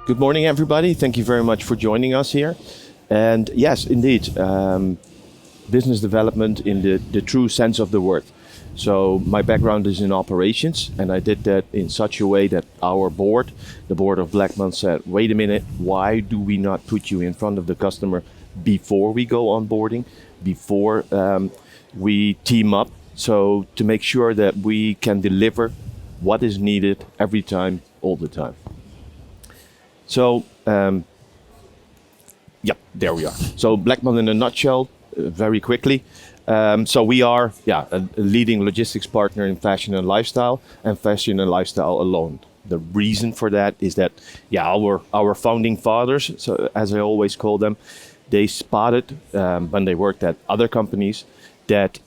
Good morning, everybody. Thank you very much for joining us here. And yes, indeed, business development in the true sense of the word. So my background is in operations, and I did that in such a way that our board, the board of Bleckmann, said, wait a minute, why do we not put you in front of the customer before we go onboarding, before we team up, so to make sure that we can deliver what is needed every time, all the time. So, yeah, there we are. So Bleckmann in a nutshell, very quickly. So we are, a leading logistics partner in fashion and fashion and lifestyle alone. The reason for that is that, our founding fathers, so as I always call them, they spotted when they worked at other companies that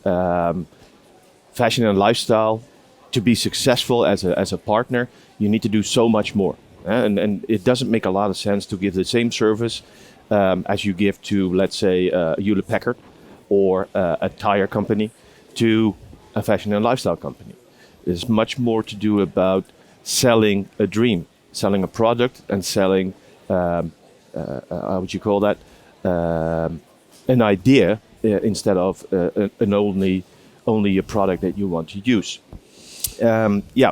fashion and lifestyle, to be successful as a partner, you need to do so much more. And it doesn't make a lot of sense to give the same service as you give to, let's say, Hewlett Packard or a tire company to a fashion and lifestyle company. There's much more to do about selling a dream, selling a product, and selling, how would you call that, an idea instead of only a product that you want to use.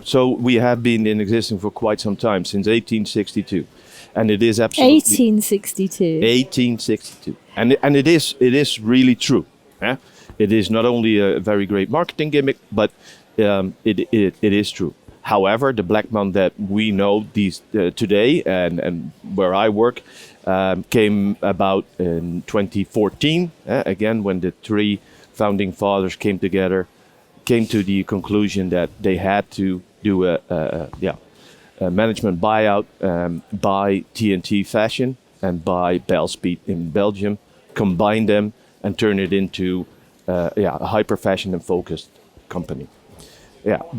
So we have been in existence for quite some time, since 1862, and it is absolutely 1862. 1862, and it is really true. It is not only a very great marketing gimmick, but it is true. However, the Bleckmann that we know today and where I work came about in 2014. Again, when the three founding fathers came to the conclusion that they had to do a management buyout, buy TNT Fashion and buy Belspeed in Belgium, combine them and turn it into a hyper fashion and focused company.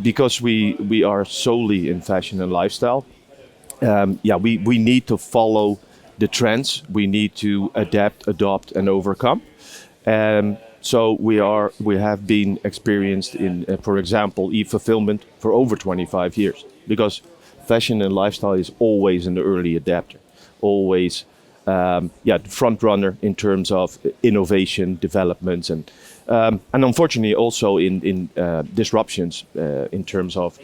Because we are solely in fashion and lifestyle. We need to follow the trends. We need to adapt, adopt, and overcome. So we have been experienced in, for example, e-fulfillment for over 25 years, because fashion and lifestyle is always an early adapter, always the front runner in terms of innovation, developments, and unfortunately also in disruptions in terms of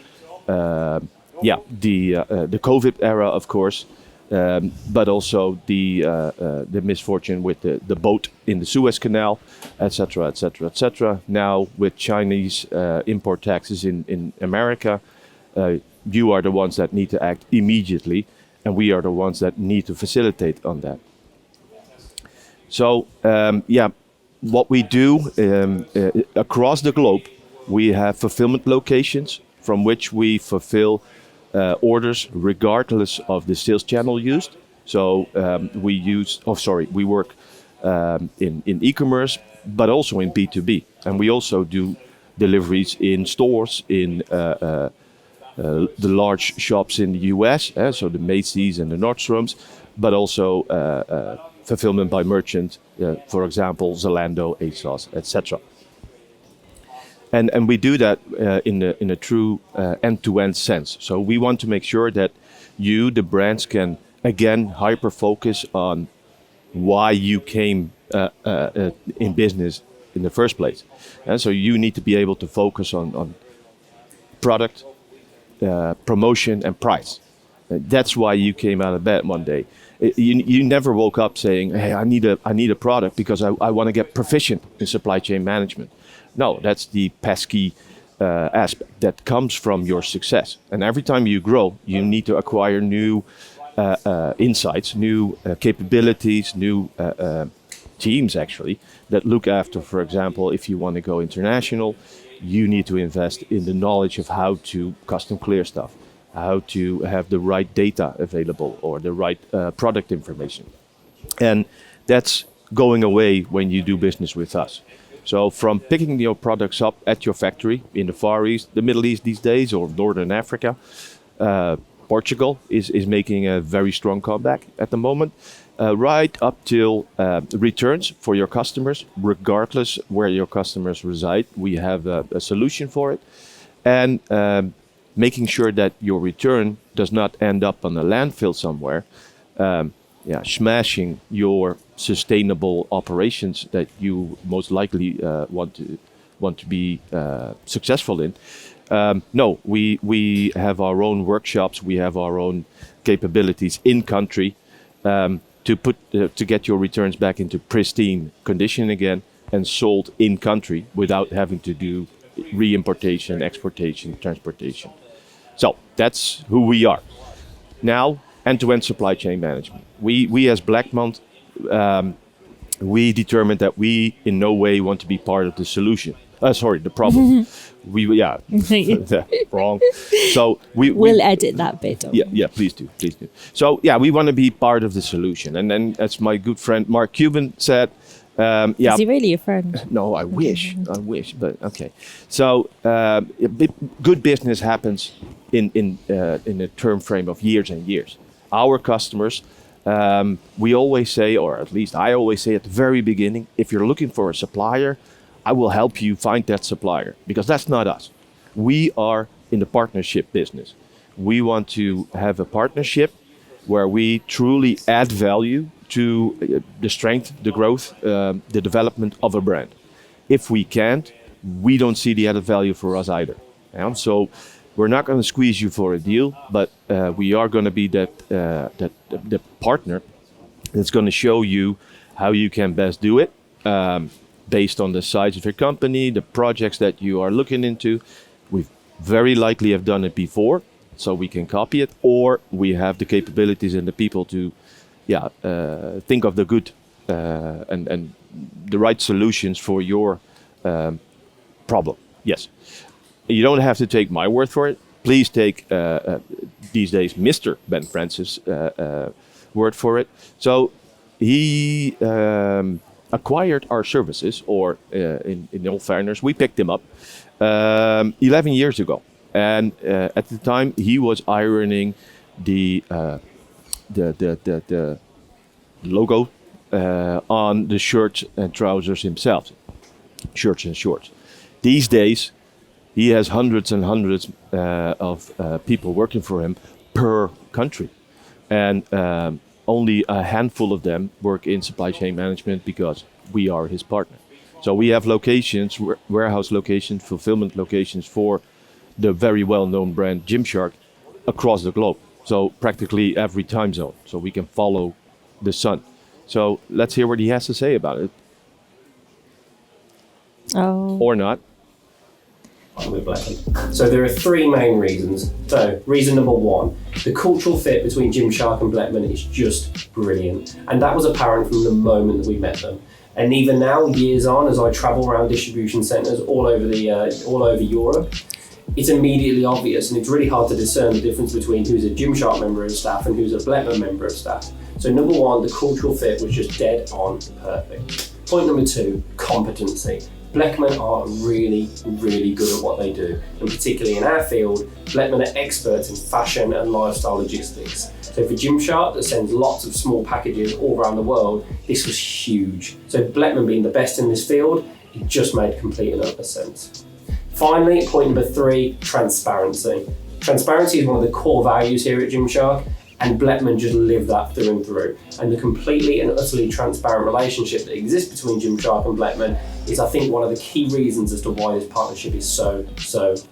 the COVID era, of course. But also the misfortune with the boat in the Suez Canal, etc., etc., etc. Now with Chinese import taxes in America, you are the ones that need to act immediately, and we are the ones that need to facilitate on that. So what we do across the globe, we have fulfillment locations from which we fulfill orders regardless of the sales channel used. So we work in Ecommerce, but also in B2B, and we also do deliveries in stores in the large shops in the US, so the Macy's and the Nordstroms, but also fulfillment by merchant, for example, Zalando, ASOS, etc. And we do that in a true end-to-end sense. So we want to make sure that you, the brands, can again hyper focus on why you came in business in the first place. And so you need to be able to focus on product, promotion, and price. That's why you came out of bed one day. You never woke up saying, "Hey, I need a product because I want to get proficient in supply chain management." No, that's the pesky aspect that comes from your success. And every time you grow, you need to acquire new insights, new capabilities, new teams actually that look after, for example, if you want to go international, you need to invest in the knowledge of how to custom clear stuff, how to have the right data available or the right product information. And that's going away when you do business with us. So from picking your products up at your factory in the Far East, the Middle East these days, or Northern Africa, Portugal is making a very strong comeback at the moment, right up till returns for your customers, regardless where your customers reside. We have a solution for it. And making sure that your return does not end up on a landfill somewhere, smashing your sustainable operations that you most likely want to be successful in. No, we have our own workshops, we have our own capabilities in country to get your returns back into pristine condition again and sold in country without having to do re-importation, exportation, transportation. So that's who we are. Now, end-to-end supply chain management. We as Bleckmann, we determined that we in no way want to be part of the solution. The problem. Wrong. So we'll edit that bit. Please do. So we want to be part of the solution. And then, as my good friend Mark Cuban said, is he really a friend? No, I wish, but okay. So good business happens in a term frame of years and years. Our customers, we always say, or at least I always say at the very beginning, if you're looking for a supplier, I will help you find that supplier, because that's not us. We are in the partnership business. We want to have a partnership where we truly add value to the strength, the growth, the development of a brand. If we can't, we don't see the added value for us either. So we're not going to squeeze you for a deal, but we are going to be the partner that's going to show you how you can best do it, based on the size of your company, the projects that you are looking into. We very likely have done it before, so we can copy it, or we have the capabilities and the people to think of the good and the right solutions for your problem. Yes. You don't have to take my word for it. Please take, these days, Mr. Ben Francis' word for it. So he acquired our services, or in all fairness, we picked him up 11 years ago. And at the time, he was ironing the logo on the shirts and trousers himself, shirts and shorts. These days, he has hundreds and hundreds of people working for him per country, and only a handful of them work in supply chain management because we are his partner. So we have locations, warehouse locations, fulfillment locations for the very well-known brand Gymshark across the globe. So practically every time zone, so we can follow the sun. So let's hear what he has to say about it. Or not. With Bleckmann. So there are three main reasons. So reason number one, the cultural fit between Gymshark and Bleckmann is just brilliant. And that was apparent from the moment that we met them. And even now, years on, as I travel around distribution centres all over Europe, it's immediately obvious, and it's really hard to discern the difference between who's a Gymshark member of staff and who's a Bleckmann member of staff. So number one, the cultural fit was just dead on perfect. Point number two, competency. Bleckmann are really, really good at what they do. And particularly in our field, Bleckmann are experts in fashion and lifestyle logistics. So for Gymshark, that sends lots of small packages all around the world, this was huge. So Bleckmann being the best in this field, it just made complete and utter sense. Finally, point number three, transparency. Transparency is one of the core values here at Gymshark, and Bleckmann just live that through and through. And the completely and utterly transparent relationship that exists between Gymshark and Bleckmann is, I think, one of the key reasons as to why this partnership is so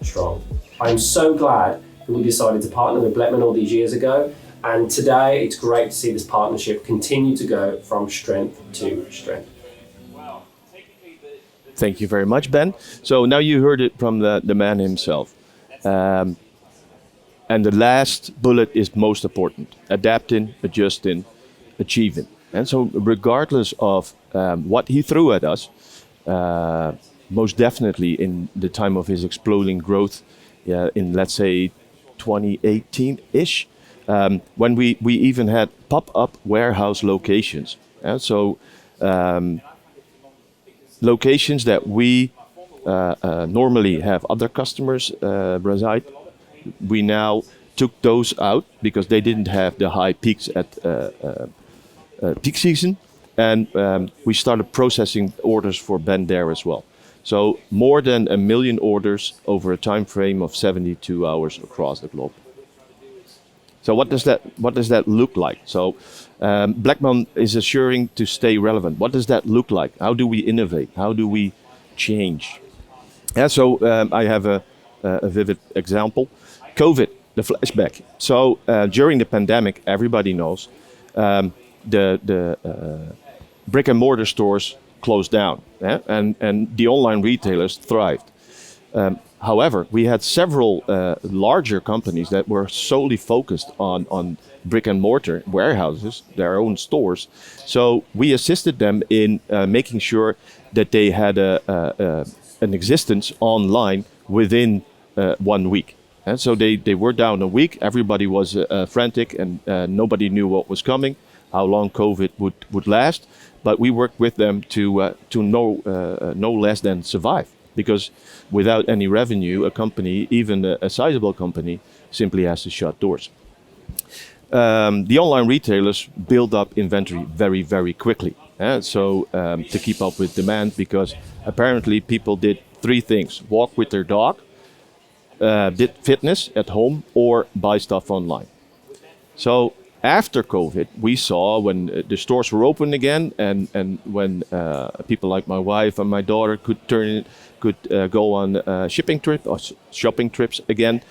strong. I'm so glad that we decided to partner with Bleckmann all these years ago, and today it's great to see this partnership continue to go from strength to strength. Thank you very much, Ben. So now you heard it from the man himself. And the last bullet is most important: adapting, adjusting, achieving. And so regardless of what he threw at us, most definitely in the time of his exploding growth in, let's say, 2018-ish, when we even had pop-up warehouse locations. And so locations that we normally have other customers reside, we now took those out because they didn't have the high peaks at peak season, and we started processing orders for Ben there as well. So more than 1 million orders over a time frame of 72 hours across the globe. So what does that look like? So Bleckmann is assuring to stay relevant. What does that look like? How do we innovate? How do we change? Yeah, so I have a vivid example. COVID, the flashback. So during the pandemic, everybody knows the brick and mortar stores closed down, yeah? and the online retailers thrived. However, we had several larger companies that were solely focused on brick and mortar warehouses, their own stores. So we assisted them in making sure that they had an existence online within 1 week. And so they were down a week. Everybody was frantic, and nobody knew what was coming, how long COVID would last. But we worked with them to no less than survive. Because without any revenue, a company, even a sizable company, simply has to shut doors. The online retailers build up inventory very, very quickly. To keep up with demand, because apparently people did 3 things: walk with their dog, did fitness at home, or buy stuff online. So after COVID, we saw when the stores were open again, and when people like my wife and my daughter could go on shopping trips again.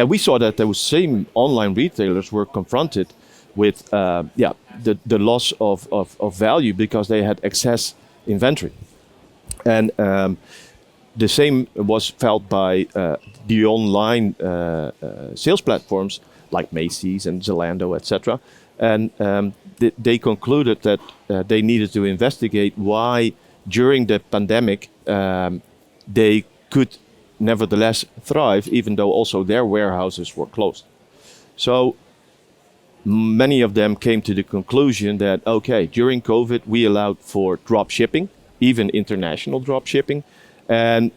We saw that those same online retailers were confronted with the loss of value because they had excess inventory, and the same was felt by the online sales platforms like Macy's and Zalando, etc. And they concluded that they needed to investigate why during the pandemic they could nevertheless thrive, even though also their warehouses were closed. So many of them came to the conclusion that, okay, during COVID we allowed for drop shipping, even international drop shipping, and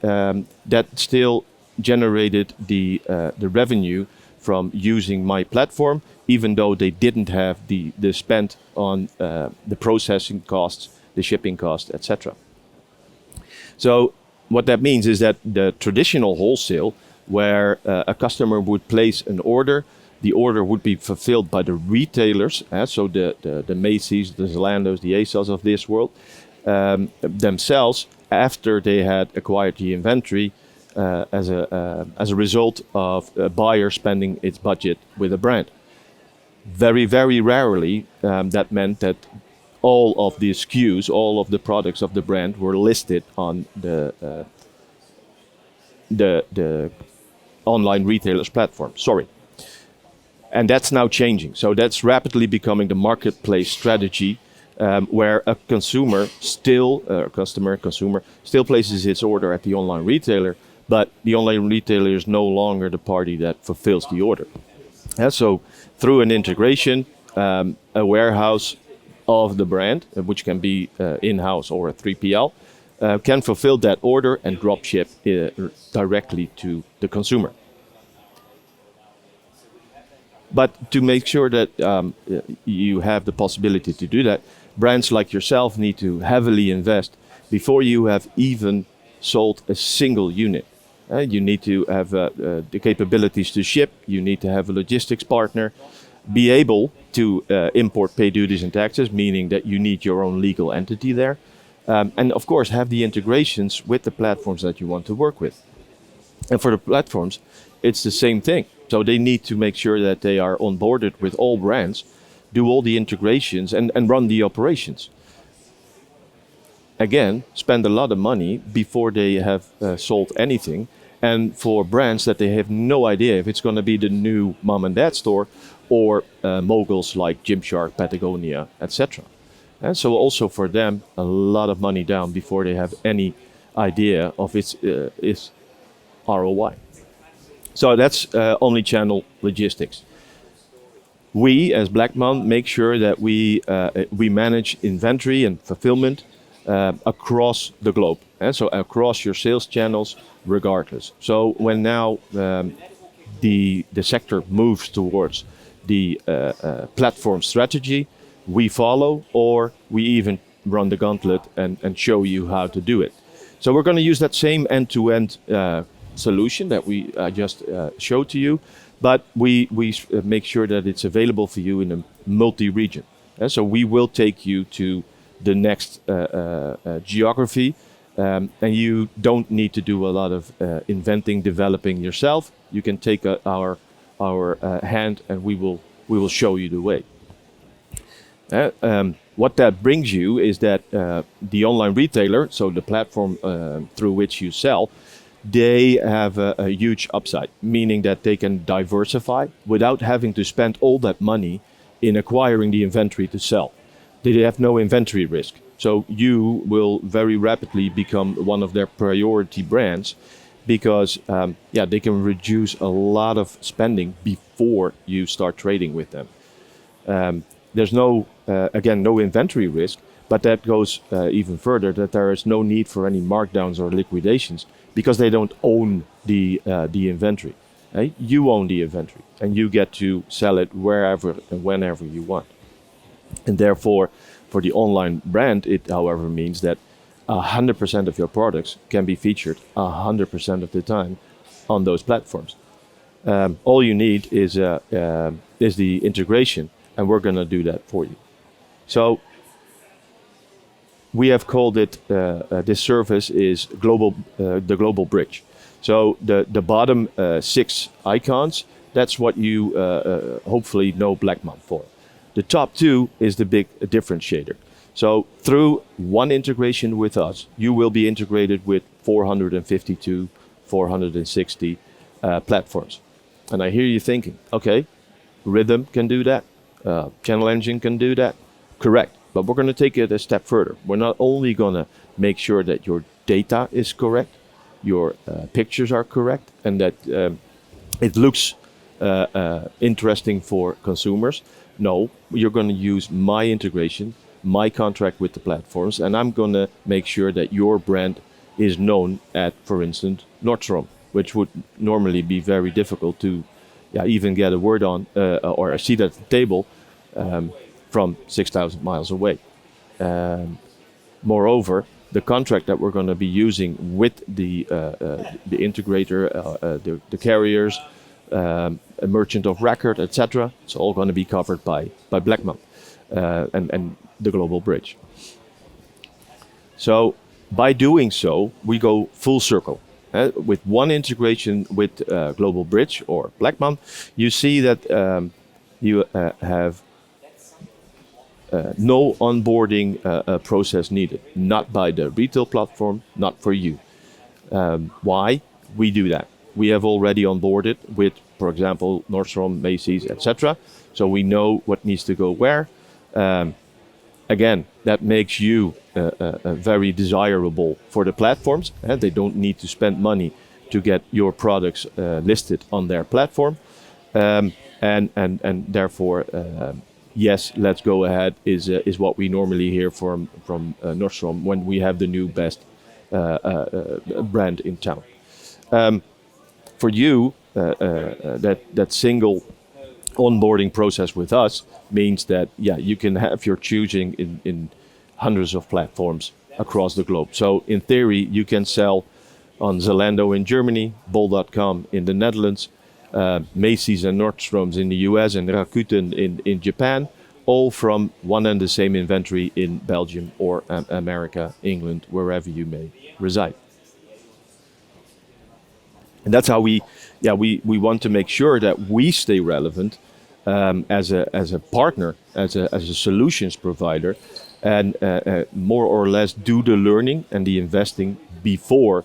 that still generated the revenue from using my platform, even though they didn't have the spend on the processing costs, the shipping costs, etc. So what that means is that the traditional wholesale, where a customer would place an order, the order would be fulfilled by the retailers, so the Macy's, the Zalandos, the ASOS of this world, themselves, after they had acquired the inventory, as a result of a buyer spending its budget with a brand. Very, very rarely that meant that all of the SKUs, all of the products of the brand were listed on the online retailer's platform. Sorry. And that's now changing. So that's rapidly becoming the marketplace strategy, where a consumer still places its order at the online retailer, but the online retailer is no longer the party that fulfills the order. So through an integration, a warehouse of the brand, which can be in-house or a 3PL, can fulfill that order and drop ship directly to the consumer. But to make sure that you have the possibility to do that, brands like yourself need to heavily invest before you have even sold a single unit. You need to have the capabilities to ship. You need to have a logistics partner, be able to import, pay duties and taxes, meaning that you need your own legal entity there. And of course, have the integrations with the platforms that you want to work with. And for the platforms, it's the same thing. So they need to make sure that they are onboarded with all brands, do all the integrations and run the operations. Again, spend a lot of money before they have sold anything. And for brands that they have no idea if it's going to be the new mom and dad store or moguls like Gymshark, Patagonia, etc. And so also for them, a lot of money down before they have any idea of its ROI. So that's omnichannel logistics. We, as Bleckmann, make sure that we manage inventory and fulfillment across the globe, so across your sales channels, regardless. So when now the sector moves towards the platform strategy, we follow, or we even run the gauntlet and show you how to do it. So we're going to use that same end-to-end solution that we just showed to you, but we make sure that it's available for you in a multi-region. So we will take you to the next geography, and you don't need to do a lot of inventing, developing yourself. You can take our hand, and we will show you the way. What that brings you is that the online retailer, so the platform through which you sell, they have a huge upside, meaning that they can diversify without having to spend all that money in acquiring the inventory to sell. They have no inventory risk. So you will very rapidly become one of their priority brands because they can reduce a lot of spending before you start trading with them. There's no inventory risk, but that goes even further, that there is no need for any markdowns or liquidations because they don't own the inventory. You own the inventory and you get to sell it wherever and whenever you want. And therefore, for the online brand, it, however, means that 100% of your products can be featured 100% of the time on those platforms. All you need is the integration, and we're going to do that for you. So we have called it, this service is the global bridge. So the bottom 6 icons, that's what you hopefully know Bleckmann for. The top 2 is the big differentiator. So through one integration with us, you will be integrated with 452, 460 platforms. And I hear you thinking, okay, Rhythm can do that. Channel Engine can do that. Correct. But we're going to take it a step further. We're not only going to make sure that your data is correct, your pictures are correct, and that it looks interesting for consumers. No, you're going to use my integration, my contract with the platforms, and I'm going to make sure that your brand is known at, for instance, Nordstrom, which would normally be very difficult to even get a word on or a seat at the table from 6,000 miles away. Moreover, the contract that we're going to be using with the integrator, the carriers, a merchant of record, etc., it's all going to be covered by Bleckmann and the global bridge. So by doing so, we go full circle. With one integration with Global Bridge or Bleckmann, you see that you have no onboarding process needed, not by the retail platform, not for you. Why? We do that. We have already onboarded with, for example, Nordstrom, Macy's, etc. So we know what needs to go where. Again, that makes you very desirable for the platforms. They don't need to spend money to get your products listed on their platform. And therefore, yes, let's go ahead is what we normally hear from Nordstrom when we have the new best brand in town. For you, that single onboarding process with us means that you can have your choosing in hundreds of platforms across the globe. So in theory, you can sell on Zalando in Germany, bol.com in the Netherlands, Macy's and Nordstrom's in the US, and Rakuten in Japan, all from one and the same inventory in Belgium or America, England, wherever you may reside. And that's how we want to make sure that we stay relevant as a partner, as a solutions provider, and more or less do the learning and the investing before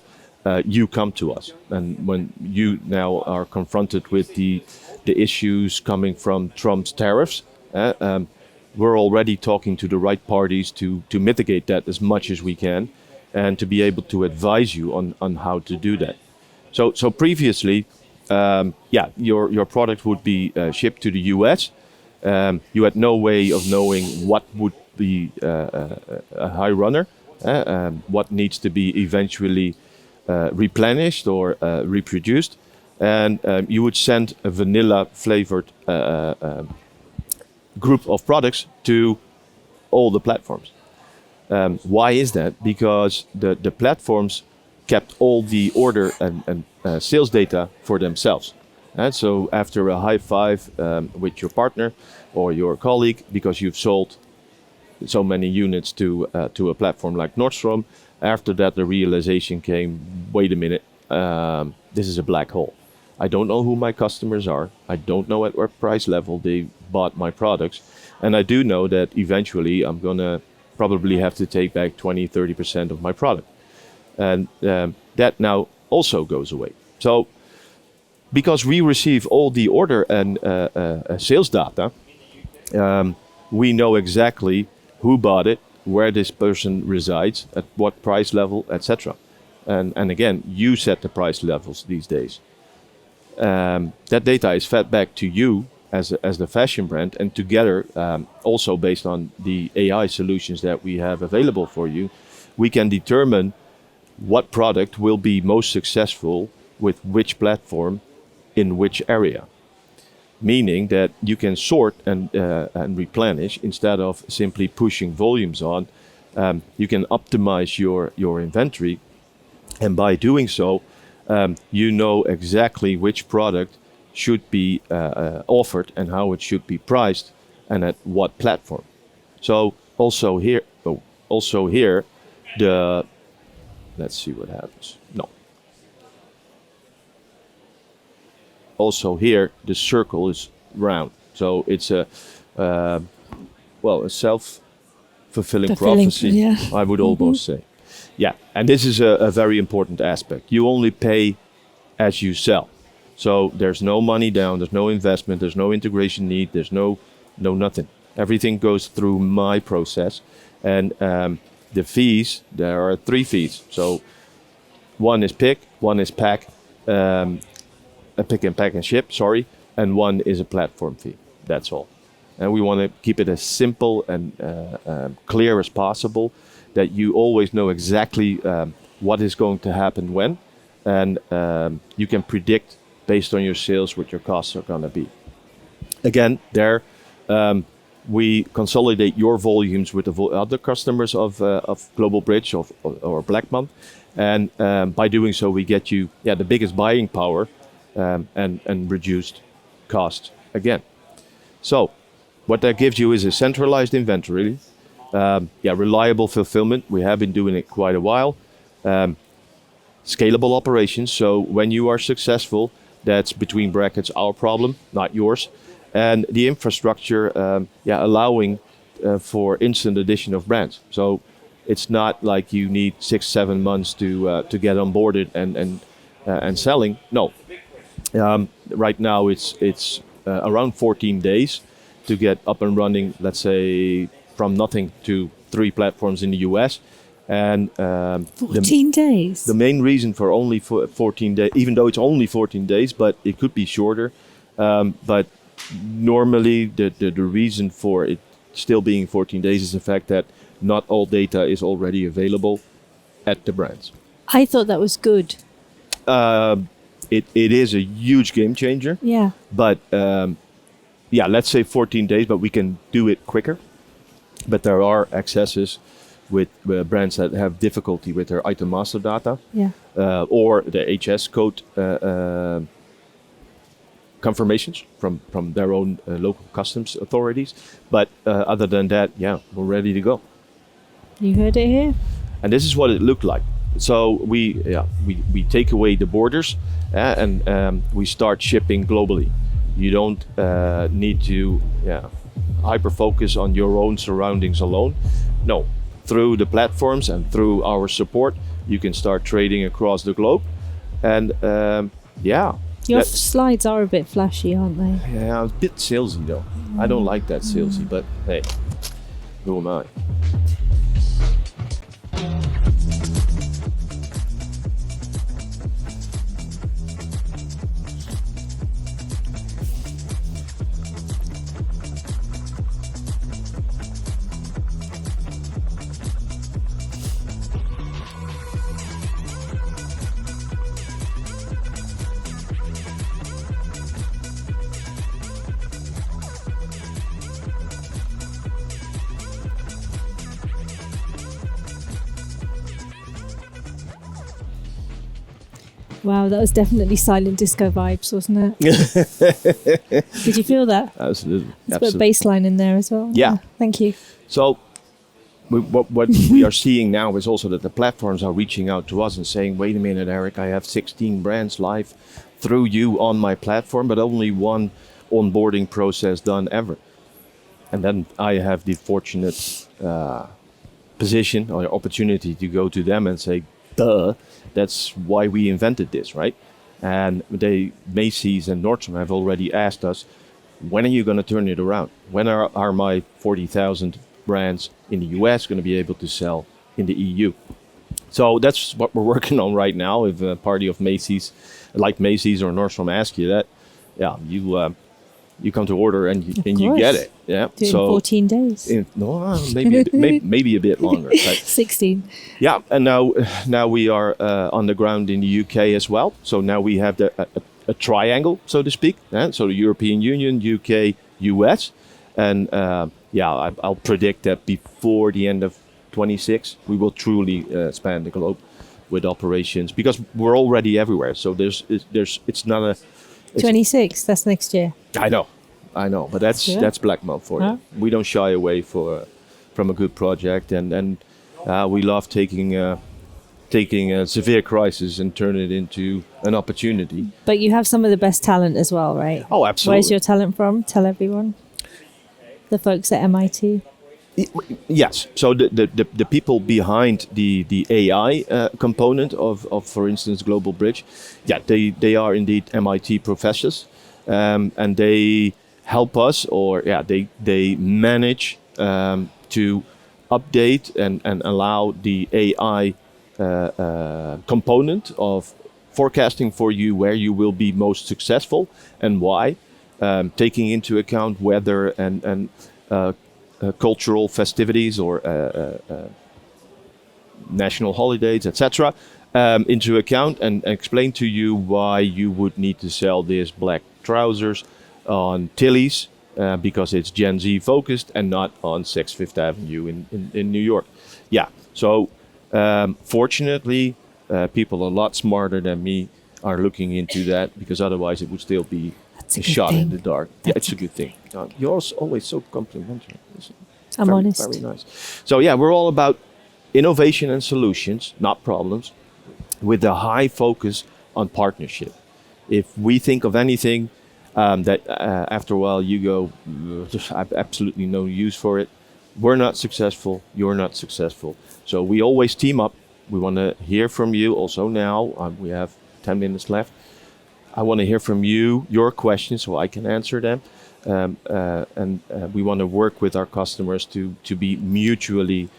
you come to us. And when you now are confronted with the issues coming from Trump's tariffs, we're already talking to the right parties to mitigate that as much as we can, and to be able to advise you on how to do that. So previously, your product would be shipped to the US. You had no way of knowing what would be a high runner, what needs to be eventually replenished or reproduced, and you would send a vanilla flavored group of products to all the platforms. Why is that? Because the platforms kept all the order and sales data for themselves. And so after a high five with your partner or your colleague, because you've sold so many units to a platform like Nordstrom, after that the realization came, wait a minute, this is a black hole. I don't know who my customers are. I don't know at what price level they bought my products. And I do know that eventually I'm going to probably have to take back 20-30% of my product. And that now also goes away. So because we receive all the order and sales data, we know exactly who bought it, where this person resides, at what price level, etc. And again, you set the price levels these days. That data is fed back to you as the fashion brand, and together, also based on the AI solutions that we have available for you, we can determine what product will be most successful with which platform in which area. Meaning that you can sort and replenish instead of simply pushing volumes on. You can optimize your inventory, and by doing so, you know exactly which product should be offered and how it should be priced and at what platform. So also here, let's see what happens. No. Also here, the circle is round. So it's a self-fulfilling prophecy, yeah. I would almost say. Yeah, and this is a very important aspect. You only pay as you sell. So there's no money down, there's no investment, there's no integration need, there's no nothing. Everything goes through my process. And the fees, there are 3 fees. So one is pick, one is pack, a pick and pack and ship, sorry, and one is a platform fee. That's all. And we want to keep it as simple and clear as possible, that you always know exactly what is going to happen when, and you can predict based on your sales what your costs are going to be. Again, there we consolidate your volumes with the other customers of Global Bridge or Bleckmann, and by doing so we get you the biggest buying power and reduced cost again. So what that gives you is a centralized inventory, reliable fulfillment. We have been doing it quite a while. Scalable operations. So when you are successful, that's between brackets our problem, not yours. And the infrastructure, allowing for instant addition of brands. So it's not like you need 6-7 months to get onboarded and selling. No. Right now it's around 14 days to get up and running, let's say from nothing to 3 platforms in the US. And 14 days. The main reason for only 14 days, even though it's only 14 days, but it could be shorter. But normally the reason for it still being 14 days is the fact that not all data is already available at the brands. I thought that was good. It is a huge game changer. Yeah. But let's say 14 days, but we can do it quicker. But there are excesses with brands that have difficulty with their item master data, or the HS code confirmations from their own local customs authorities. But other than that, we're ready to go. You heard it here. And this is what it looked like. So we take away the borders and we start shipping globally. You don't need to hyper focus on your own surroundings alone. No, through the platforms and through our support, you can start trading across the globe. And your slides are a bit flashy, aren't they? Yeah, a bit salesy though. I don't like that salesy, but hey, who am I? Wow, that was definitely silent disco vibes, wasn't it? Did you feel that? Absolutely. There's a bit of bass line in there as well. Yeah. Thank you. So what we are seeing now is also that the platforms are reaching out to us and saying, wait a minute, Erik, I have 16 brands live through you on my platform, but only one onboarding process done ever. And then I have the fortunate position or opportunity to go to them and say, duh, that's why we invented this, right? And Macy's and Nordstrom have already asked us, when are you going to turn it around? When are my 40,000 brands in the US going to be able to sell in the EU? So that's what we're working on right now. If a party of Macy's, like Macy's or Nordstrom, ask you that, yeah, you come to order and you get it. Yeah. Do it in 14 days. Maybe a bit longer. But 16. yeah, and now we are on the ground in the UK as well. So now we have a triangle, so to speak. So the European Union, UK, US, and I'll predict that before the end of 26, we will truly span the globe with operations, because we're already everywhere. So it's not a 26. That's next year. I know, but that's Bleckmann for you. We don't shy away from a good project, and we love taking a severe crisis and turn it into an opportunity. But you have some of the best talent as well, right? Oh, absolutely. Where's your talent from? Tell everyone. The folks at MIT. Yes. So the people behind the AI component of, for instance, Global Bridge, they are indeed MIT professors, and they help us, or they manage to update and allow the AI component of forecasting for you where you will be most successful and why, taking into account weather and cultural festivities or national holidays, etc., into account, and explain to you why you would need to sell this black trousers on Tilly's because it's Gen Z focused and not on 6th Fifth Avenue in New York. Yeah, so fortunately, people a lot smarter than me are looking into that, because otherwise it would still be a shot in the dark. Yeah, it's a good thing. You're also always so complimentary. I'm honest. Very nice. So yeah, we're all about innovation and solutions, not problems, with a high focus on partnership. If we think of anything that after a while you go, I have absolutely no use for it, we're not successful, you're not successful. So we always team up. We want to hear from you also now. We have 10 minutes left. I want to hear from you, your questions, so I can answer them. And we want to work with our customers to be mutually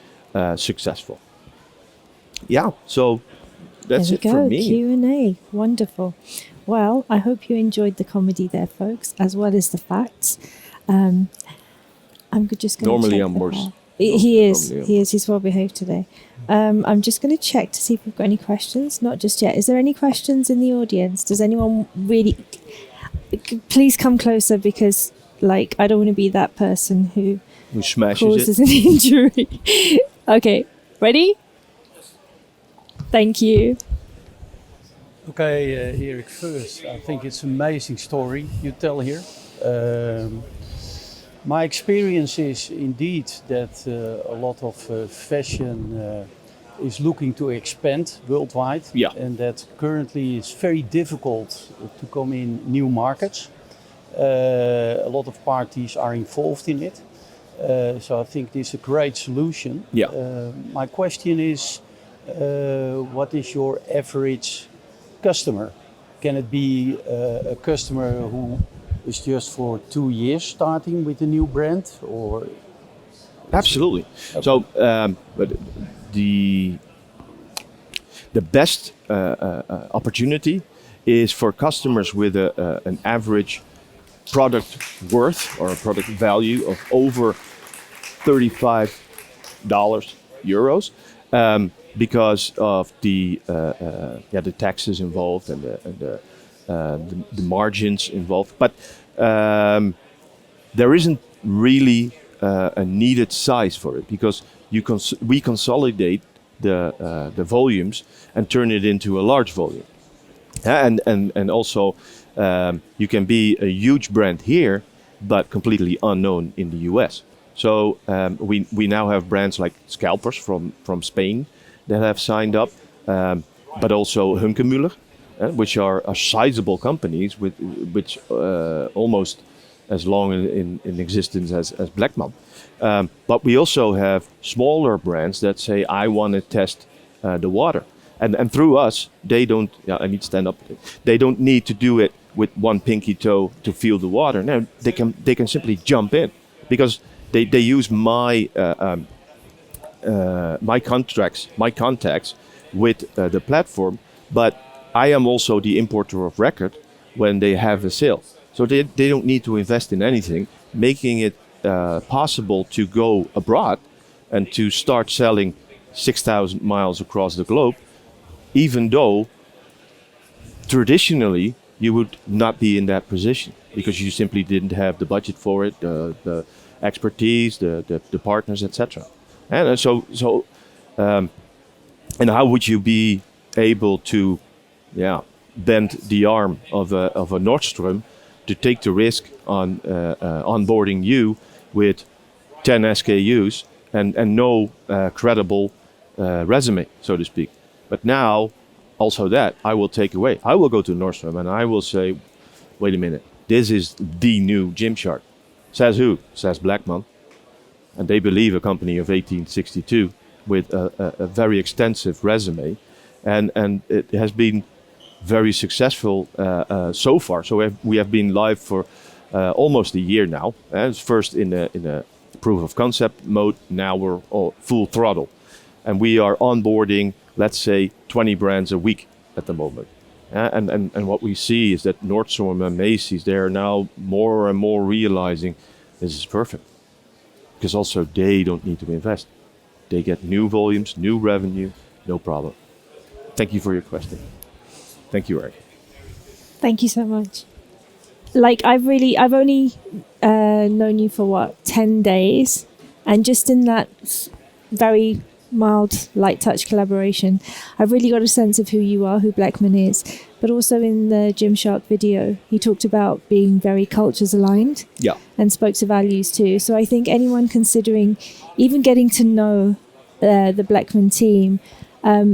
successful. Yeah, so that's it for me. Q&A. Wonderful. Well, I hope you enjoyed the comedy there, folks, as well as the facts. I'm just going to Normally check I'm worse. He is. He's well behaved today. I'm just going to check to see if we've got any questions. Not just yet. Is there any questions in the audience? Does anyone really... Please come closer, because I don't want to be that person who smashes causes an injury. Okay, ready? Thank you. Okay, Erik, first, I think it's an amazing story you tell here. My experience is indeed that a lot of fashion is looking to expand worldwide, and that currently it's very difficult to come in new markets. A lot of parties are involved in it, so I think this is a great solution. My question is, what is your average customer? Can it be a customer who is just for 2 years starting with a new brand, or? Absolutely. Okay. So, but the best opportunity is for customers with an average product worth or a product value of over $35 euros, because of the taxes involved and the margins involved. But there isn't really a needed size for it, because we consolidate the volumes and turn it into a large volume. And also you can be a huge brand here, but completely unknown in the US. So we now have brands like Scalpers from Spain that have signed up, but also Hunkemüller, which are sizable companies which almost as long in existence as Bleckmann. But we also have smaller brands that say, I want to test the water. And through us, they don't, I need to stand up. They don't need to do it with one pinky toe to feel the water. No, they can simply jump in because they use my contacts with the platform, but I am also the importer of record when they have a sale. So they don't need to invest in anything, making it possible to go abroad and to start selling 6,000 miles across the globe, even though traditionally you would not be in that position because you simply didn't have the budget for it, the expertise, the partners, etc. And and how would you be able to bend the arm of a Nordstrom to take the risk on onboarding you with 10 SKUs and no credible resume, so to speak. But now, also that, I will take away. I will go to Nordstrom and I will say, wait a minute, this is the new Gymshark. Says who? Says Bleckmann. And they believe a company of 1862 with a very extensive resume. And it has been very successful so far. So we have been live for almost a year now. It's first in a proof of concept mode. Now we're all full throttle. And we are onboarding, let's say, 20 brands a week at the moment. And what we see is that Nordstrom and Macy's, they are now more and more realizing this is perfect. Because also they don't need to invest. They get new volumes, new revenue, no problem. Thank you for your question. Thank you, Erik. Thank you so much. Like I've only known you for 10 days, and just in that very mild, light touch collaboration, I've really got a sense of who you are, who Bleckmann is. But also in the Gymshark video, he talked about being very cultures aligned, and spoke to values too. So I think anyone considering even getting to know the Bleckmann team,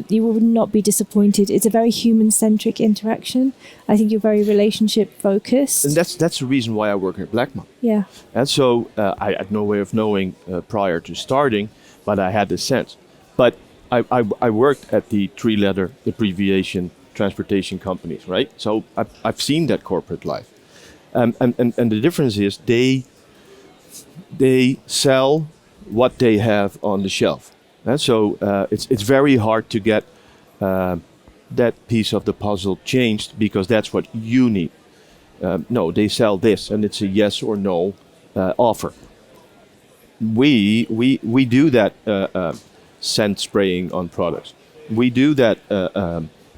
you will not be disappointed. It's a very human-centric interaction. I think you're very relationship-focused. And that's the reason why I work at Bleckmann. Yeah. And so I had no way of knowing prior to starting, but I had the sense. But I worked at the three-letter abbreviation transportation companies, right? So I've seen that corporate life. And the difference is they sell what they have on the shelf. And so it's very hard to get that piece of the puzzle changed because that's what you need. No, they sell this and it's a yes or no offer. We do that scent spraying on products. We do that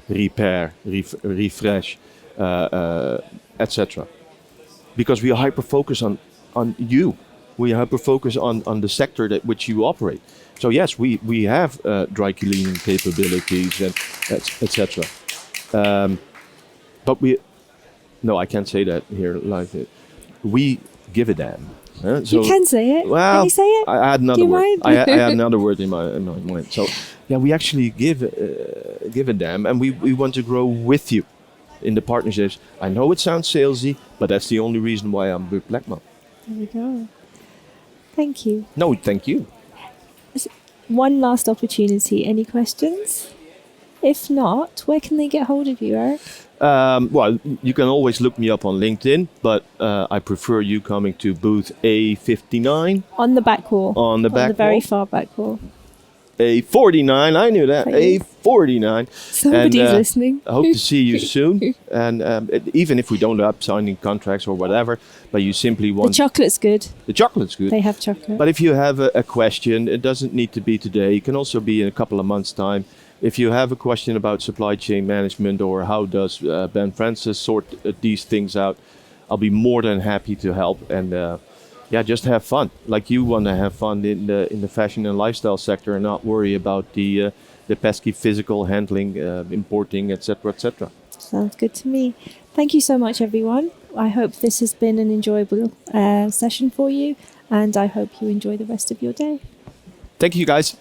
repair, refresh, etc. Because we are hyper focused on you. We are hyper focused on the sector that which you operate. So yes, we have dry cleaning capabilities and etc. But I can't say that here live. We give a damn. So, you can say it. Well, can you say it? I had another word. Mind? I had another word in my mind. So yeah, we actually give a damn, and we want to grow with you in the partnerships. I know it sounds salesy, but that's the only reason why I'm with Bleckmann. There we go. Thank you. No, thank you. One last opportunity. Any questions? If not, where can they get hold of you, Erik? Well, you can always look me up on LinkedIn, but I prefer you coming to booth A59. On the back wall. On the very far back wall. A49, I knew that. A49. Somebody's listening. I hope to see you soon. And even if we don't end up signing contracts or whatever, but you simply want... The chocolate's good. The chocolate's good. They have chocolate. But if you have a question, it doesn't need to be today. It can also be in a couple of months' time. If you have a question about supply chain management or how does Ben Francis sort these things out, I'll be more than happy to help. And just have fun. Like you want to have fun in the fashion and lifestyle sector and not worry about the pesky physical handling, importing, etc., etc. Sounds good to me. Thank you so much, everyone. I hope this has been an enjoyable session for you, and I hope you enjoy the rest of your day. Thank you, guys.